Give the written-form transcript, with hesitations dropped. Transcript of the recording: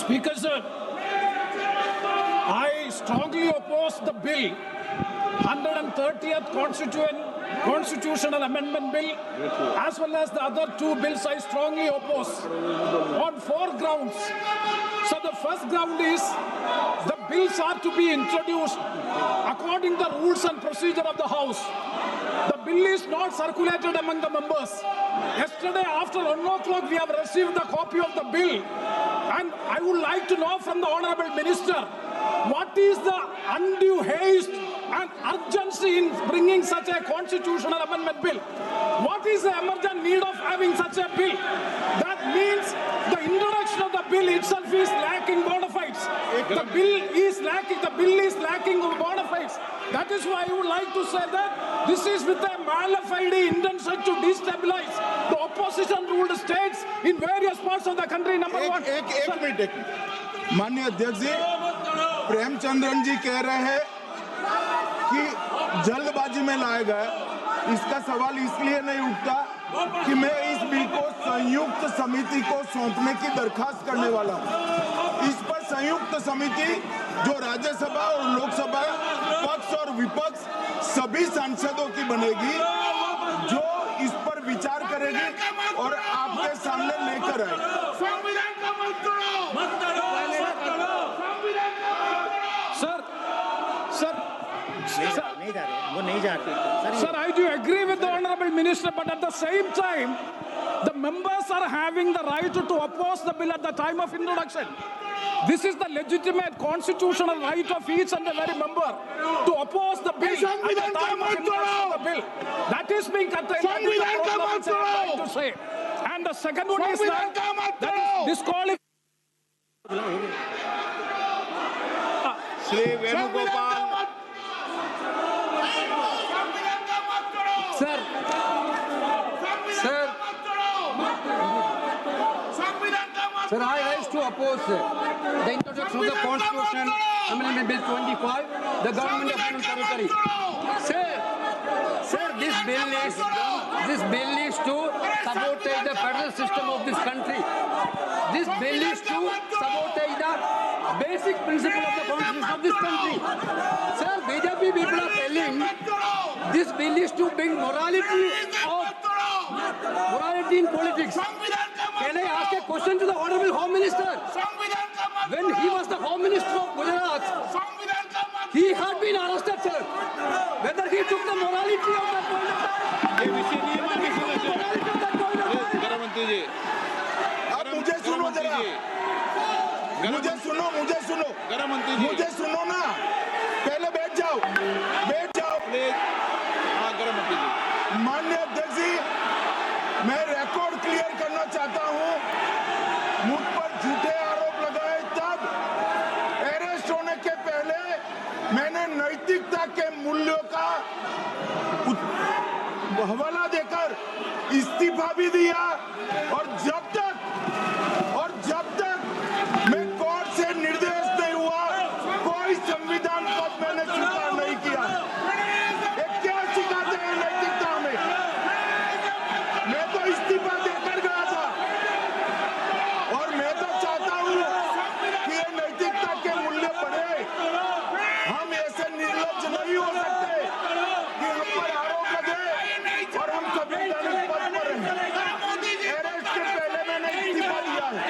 Speaker, sir, I strongly oppose the bill, 130th Constitutional Amendment Bill, as well as the other two bills I strongly oppose on 4 grounds. So the first ground is the bills are to be introduced according to the rules and procedure of the House. The bill is not circulated among the members. Yesterday after 1 o'clock we have received the copy of the bill, and I would like to know from the Honourable Minister, what is the undue haste and urgency in bringing such a constitutional amendment bill? What is the emergent need of having such a bill? That means the introduction of the bill itself is lacking bona fides. The bill is lacking bona fides. That is why I would like to say that this is with a mala fide intention to destabilize the opposition-ruled states in various parts of the country. Number one. एक minute माननीय अध्यक्ष जी, प्रेमचंद्रन जी कह रहे हैं कि जल्दबाजी में लाया गया। इसका सवाल इसलिए नहीं उठता कि मैं इस बिल को संयुक्त समिति को सौंपने की दरखास्त करने वाला हूं। इस पर संयुक्त समिति जो राज्यसभा और लोकसभा पक्ष और विपक्ष सभी सांसदों की बनेगी, जो इस पर विचार करेगी और आपके सामने लेकर आएगी। Sir, I do agree with the Honourable Minister, but at the same time, the members are having the right to oppose the bill at the time of introduction. This is the legitimate constitutional right of each and every member to oppose the bill at the time of introduction of the bill. That is being contained in the program, which I am trying to say. And the second one is that is disqualified. Shri Venugopal Sir, I rise to oppose the introduction of the Constitution Amendment Bill 25, the Government of Union Territory. Sir, this bill is to sabotage the federal system of this country. This bill is to sabotage the basic principle of the Constitution of this country. Sir, BJP people are telling this bill is to bring morality in politics. Can I ask a question to the Honourable Home Minister? When he was the Home Minister of Gujarat, he had been arrested, sir. Whether he took the morality of that point of time, आप मुझे सुनो जरा, मुझे सुनो ना, पहले बैठ जाओ। माननीय अध्यक्ष जी, मैं रिकॉर्ड क्लियर करना चाहता हूं। मुझ पर झूठे आरोप लगाए तब अरेस्ट होने के पहले मैंने नैतिकता के मूल्यों का हवाला देकर इस्तीफा भी दिया, और जब तक